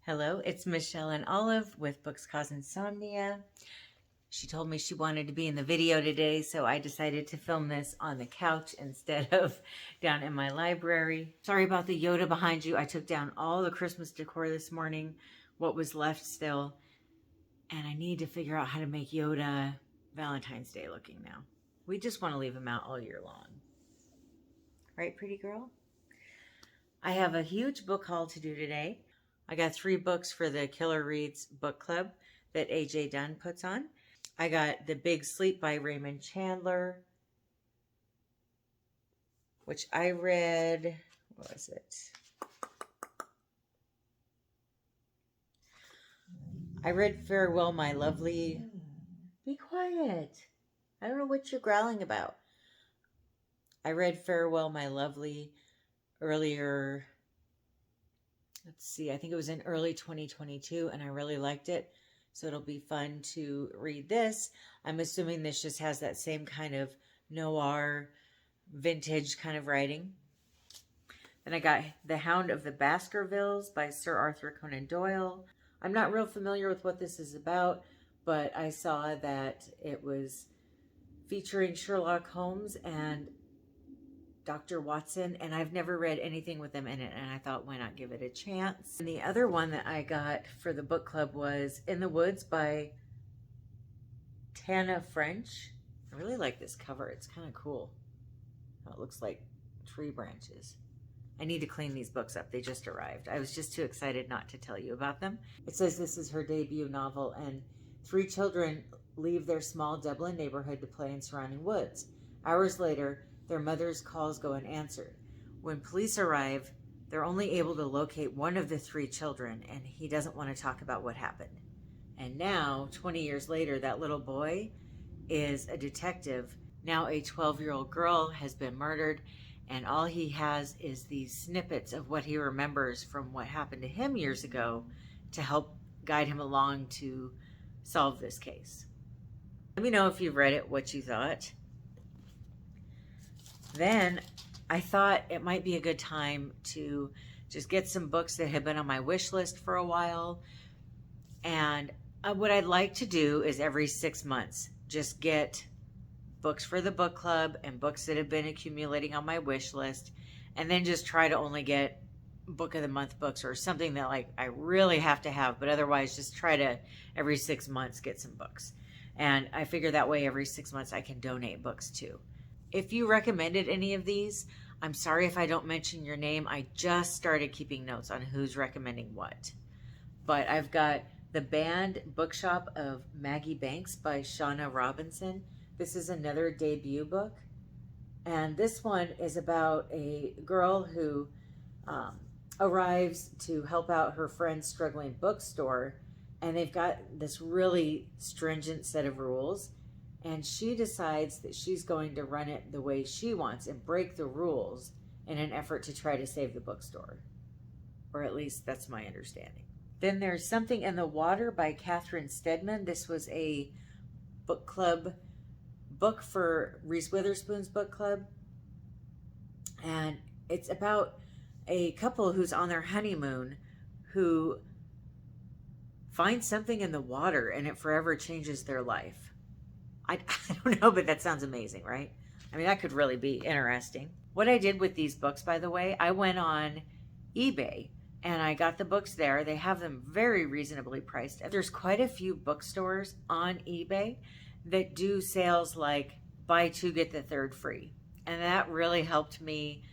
Hello, it's Michelle and Olive with Books Cause Insomnia. She told me she wanted to be in the video today, so I decided to film this on the couch instead of down in my library. Sorry about the Yoda behind you. I took down all the Christmas decor this morning, what was left still, and I need to figure out how to make Yoda Valentine's Day looking now. We just want to leave him out all year long. Right, pretty girl? I have a huge book haul to do today. I got 3 books for the Killer Reads book club that AJ Dunn puts on. I got The Big Sleep by Raymond Chandler, which I read, what was it? I read Farewell, My Lovely. Be quiet. I don't know what you're growling about. I read Farewell, My Lovely earlier. Let's see, I think it was in early 2022, and I really liked it. So it'll be fun to read this. I'm assuming this just has that same kind of noir, vintage kind of writing. Then I got The Hound of the Baskervilles by Sir Arthur Conan Doyle. I'm not real familiar with what this is about, but I saw that it was featuring Sherlock Holmes and Dr. Watson, and I've never read anything with them in it, and I thought, why not give it a chance? And the other one that I got for the book club was In the Woods by Tana French. I really like this cover. It's kind of cool. It looks like tree branches. I need to clean these books up. They just arrived. I was just too excited not to tell you about them. It says this is her debut novel, and 3 children leave their small Dublin neighborhood to play in surrounding woods. Hours later, their mother's calls go unanswered. When police arrive, they're only able to locate one of the 3 children, and he doesn't want to talk about what happened. And now, 20 years later, that little boy is a detective. Now a 12-year-old girl has been murdered, and all he has is these snippets of what he remembers from what happened to him years ago to help guide him along to solve this case. Let me know if you've read it, what you thought. Then I thought it might be a good time to just get some books that have been on my wish list for a while. And what I'd like to do is every 6 months, just get books for the book club and books that have been accumulating on my wish list. And then just try to only get book of the month books or something that like I really have to have, but otherwise just try to every 6 months get some books. And I figure that way every 6 months I can donate books too. If you recommended any of these, I'm sorry if I don't mention your name. I just started keeping notes on who's recommending what. But I've got The Banned Bookshop of Maggie Banks by Shauna Robinson. This is another debut book. And this one is about a girl who arrives to help out her friend's struggling bookstore. And they've got this really stringent set of rules. And she decides that she's going to run it the way she wants and break the rules in an effort to try to save the bookstore. Or at least that's my understanding. Then there's Something in the Water by Catherine Steadman. This was a book club book for Reese Witherspoon's book club. And it's about a couple who's on their honeymoon who finds something in the water and it forever changes their life. I don't know, but that sounds amazing, right? I mean, that could really be interesting. What I did with these books, by the way, I went on eBay and I got the books there. They have them very reasonably priced. There's quite a few bookstores on eBay that do sales like buy 2, get the 3rd free. And that really helped me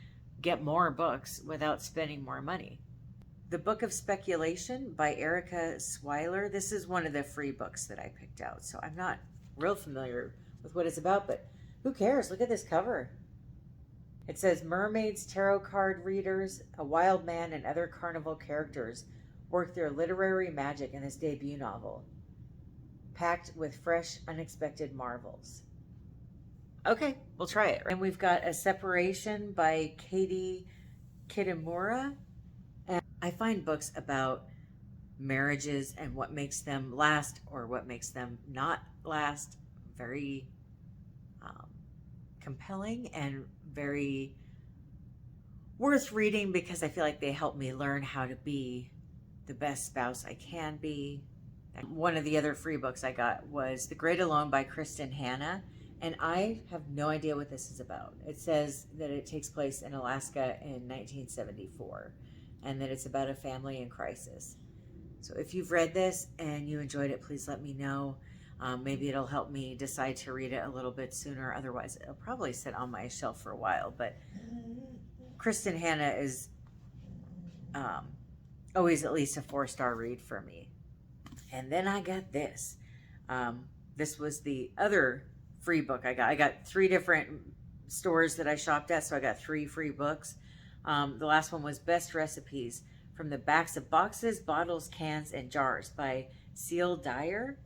get more books without spending more money. The Book of Speculation by Erika Swyler. This is one of the free books that I picked out. So I'm not real familiar with what it's about, but who cares? Look at this cover. It says mermaids, tarot card readers, a wild man, and other carnival characters work their literary magic in this debut novel, packed with fresh, unexpected marvels. Okay, we'll try it. And we've got A Separation by Kitamura. And I find books about marriages and what makes them last or what makes them not last very compelling and very worth reading because I feel like they help me learn how to be The Best Spouse I Can Be. One of the other free books I got was The Great Alone by Kristin Hannah, and I have no idea what this is about. It says that it takes place in Alaska in 1974, and that it's about a family in crisis. So if you've read this and you enjoyed it, please let me know. Maybe it'll help me decide to read it a little bit sooner. Otherwise, it'll probably sit on my shelf for a while. But Kristin Hannah is always at least a 4-star read for me. And then I got this. This was the other free book I got. I got 3 different stores that I shopped at, so I got 3 free books. The last one was Best Recipes from the Backs of Boxes, Bottles, Cans, and Jars by Ceil Dyer.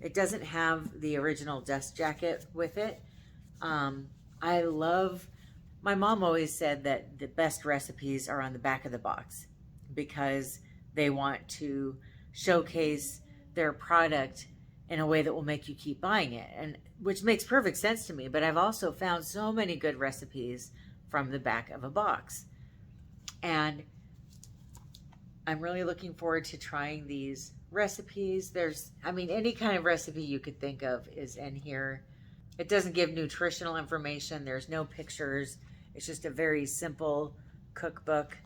It doesn't have the original dust jacket with it. I love, my mom always said that the best recipes are on the back of the box because they want to showcase their product in a way that will make you keep buying it, and which makes perfect sense to me. But I've also found so many good recipes from the back of a box, and I'm really looking forward to trying these recipes. There's, I mean, any kind of recipe you could think of is in here. It doesn't give nutritional information. There's no pictures. It's just a very simple cookbook.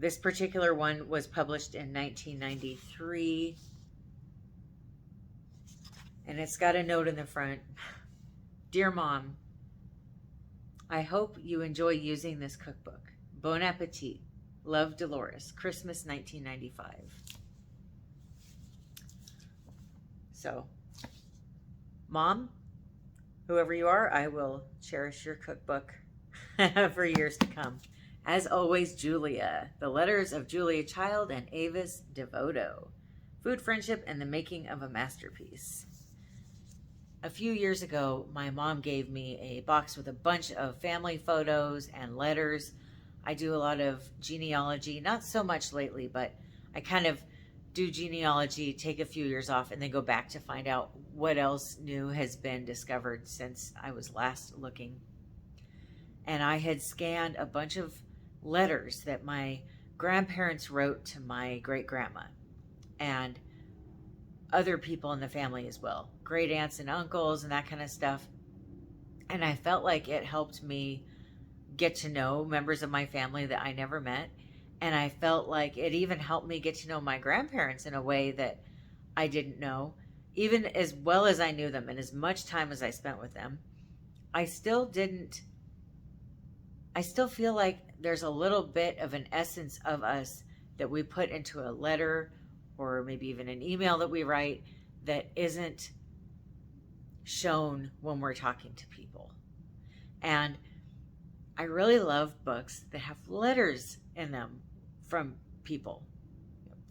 This particular one was published in 1993. And it's got a note in the front. Dear Mom, I hope you enjoy using this cookbook. Bon appetit. Love, Dolores. Christmas 1995. So, Mom, whoever you are, I will cherish your cookbook for years to come. As always, Julia. The Letters of Julia Child and Avis DeVoto. Food, Friendship, and the Making of a Masterpiece. A few years ago, my mom gave me a box with a bunch of family photos and letters. I do a lot of genealogy, not so much lately, but I kind of do genealogy, take a few years off, and then go back to find out what else new has been discovered since I was last looking. And I had scanned a bunch of letters that my grandparents wrote to my great-grandma and other people in the family as well, great aunts and uncles and that kind of stuff. And I felt like it helped me get to know members of my family that I never met. And I felt like it even helped me get to know my grandparents in a way that I didn't know. Even as well as I knew them and as much time as I spent with them, I still feel like there's a little bit of an essence of us that we put into a letter or maybe even an email that we write that isn't shown when we're talking to people. And I really love books that have letters in them from people,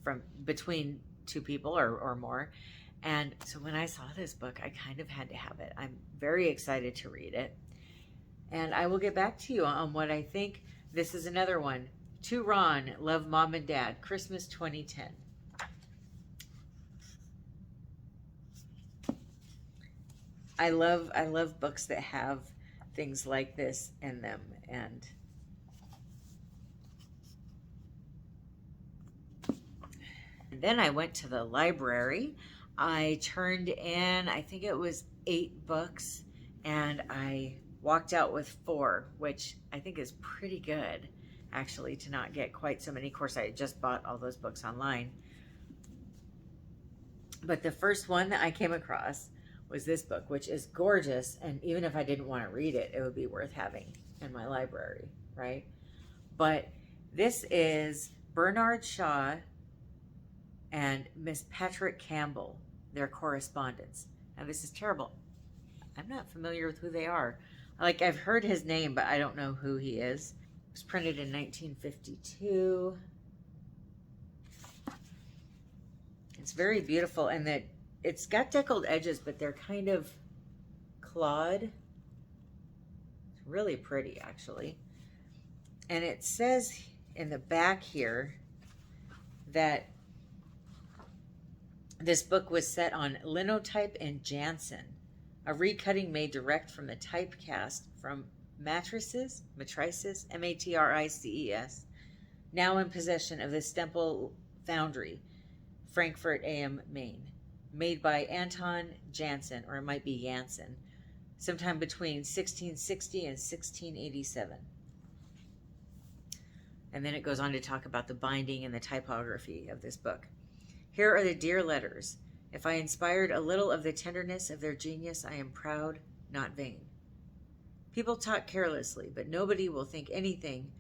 from between 2 people or more. And so when I saw this book, I kind of had to have it. I'm very excited to read it. And I will get back to you on what I think. This is another one. To Ron, Love, Mom and Dad, Christmas 2010. I love books that have things like this in them. And then I went to the library. I turned in, I think it was 8 books, and I walked out with 4, which I think is pretty good, actually, to not get quite so many. Of course, I had just bought all those books online. But the first one that I came across was this book, which is gorgeous, and even if I didn't want to read it, it would be worth having in my library, right? But this is Bernard Shaw and Miss Patrick Campbell, their correspondence. Now, this is terrible. I'm not familiar with who they are. Like, I've heard his name, but I don't know who he is. It was printed in 1952. It's very beautiful, and that it's got deckled edges, but they're kind of clawed. It's really pretty, actually. And it says in the back here that this book was set on linotype and Jansen, a recutting made direct from the typecast from Matrices, Matrices, now in possession of the Stempel Foundry, Frankfurt am Main, made by Anton Jansen, or it might be Jansen, sometime between 1660 and 1687. And then it goes on to talk about the binding and the typography of this book. Here are the dear letters. If I inspired a little of the tenderness of their genius, I am proud, not vain. People talk carelessly, but nobody will think anything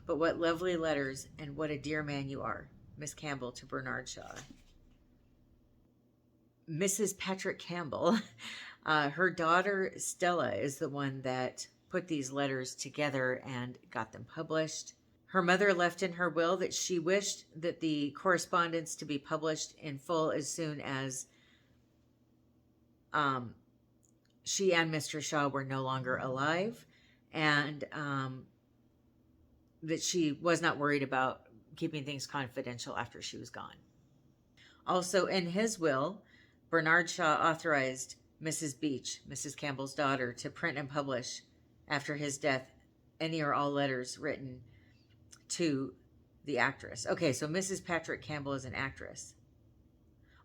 but what lovely letters and what a dear man you are. Miss Campbell to Bernard Shaw. Mrs. Patrick Campbell, her daughter Stella is the one that put these letters together and got them published. Her mother left in her will that she wished that the correspondence to be published in full as soon as she and Mr. Shaw were no longer alive, and that she was not worried about keeping things confidential after she was gone. Also in his will, Bernard Shaw authorized Mrs. Beach, Mrs. Campbell's daughter, to print and publish after his death any or all letters written to the actress. Okay, so Mrs. Patrick Campbell is an actress.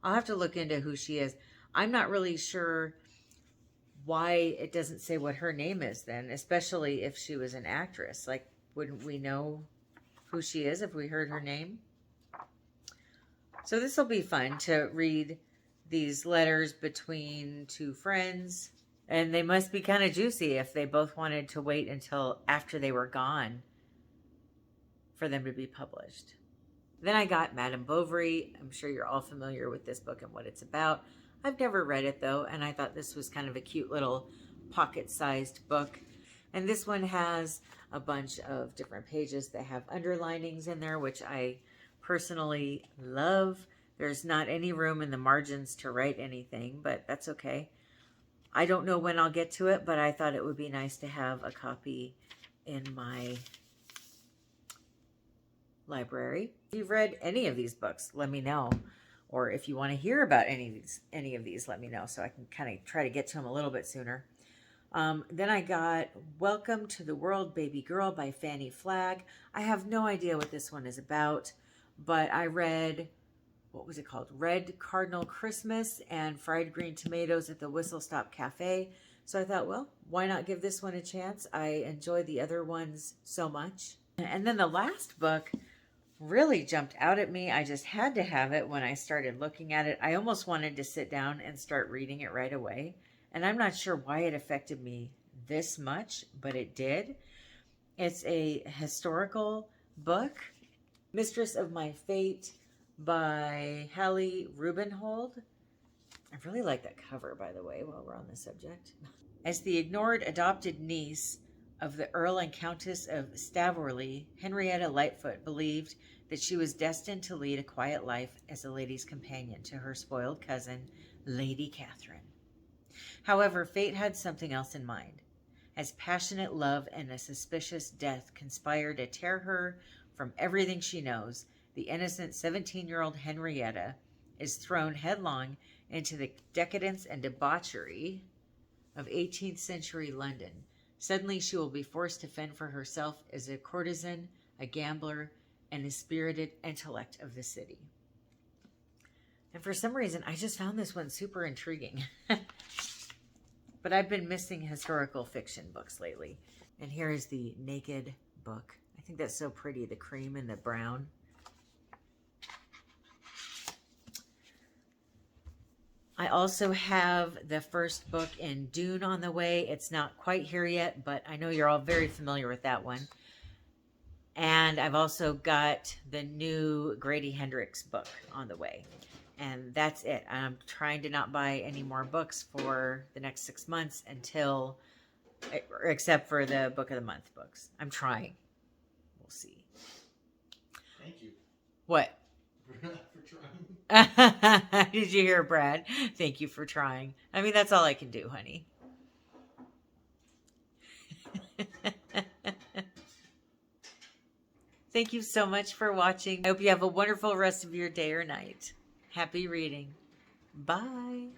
I'll have to look into who she is. I'm not really sure why it doesn't say what her name is then, especially if she was an actress. Like, wouldn't we know who she is if we heard her name? So this will be fun to read these letters between two friends. And they must be kind of juicy if they both wanted to wait until after they were gone for them to be published. Then I got Madame Bovary. I'm sure you're all familiar with this book and what it's about. I've never read it though, and I thought this was kind of a cute little pocket-sized book. And this one has a bunch of different pages that have underlinings in there, which I personally love. There's not any room in the margins to write anything, but that's okay. I don't know when I'll get to it, but I thought it would be nice to have a copy in my library. If you've read any of these books, let me know. Or if you want to hear about any of these, let me know so I can kind of try to get to them a little bit sooner. Then I got Welcome to the World, Baby Girl by Fannie Flagg. I have no idea what this one is about, but I read, what was it called? Red Cardinal Christmas and Fried Green Tomatoes at the Whistle Stop Cafe. So I thought, well, why not give this one a chance? I enjoyed the other ones so much. And then the last book really jumped out at me. I just had to have it when I started looking at it. I almost wanted to sit down and start reading it right away. And I'm not sure why it affected me this much, but it did. It's a historical book, Mistress of My Fate by Hallie Rubenhold. I really like that cover, by the way, while we're on the subject. As the ignored adopted niece of the Earl and Countess of Stavorley, Henrietta Lightfoot believed that she was destined to lead a quiet life as a lady's companion to her spoiled cousin, Lady Catherine. However, fate had something else in mind. As passionate love and a suspicious death conspire to tear her from everything she knows, the innocent 17-year-old Henrietta is thrown headlong into the decadence and debauchery of 18th century London. Suddenly she will be forced to fend for herself as a courtesan, a gambler, and a spirited intellect of the city. And for some reason, I just found this one super intriguing. But I've been missing historical fiction books lately. And here is the naked book. I think that's so pretty, the cream and the brown. I also have the first book in Dune on the way. It's not quite here yet, but I know you're all very familiar with that one. And I've also got the new Grady Hendrix book on the way. And that's it. I'm trying to not buy any more books for the next 6 months until, except for the Book of the Month books. I'm trying. We'll see. Thank you. What? For trying. Did you hear, Brad? Thank you for trying. I mean, that's all I can do, honey. Thank you so much for watching. I hope you have a wonderful rest of your day or night. Happy reading. Bye.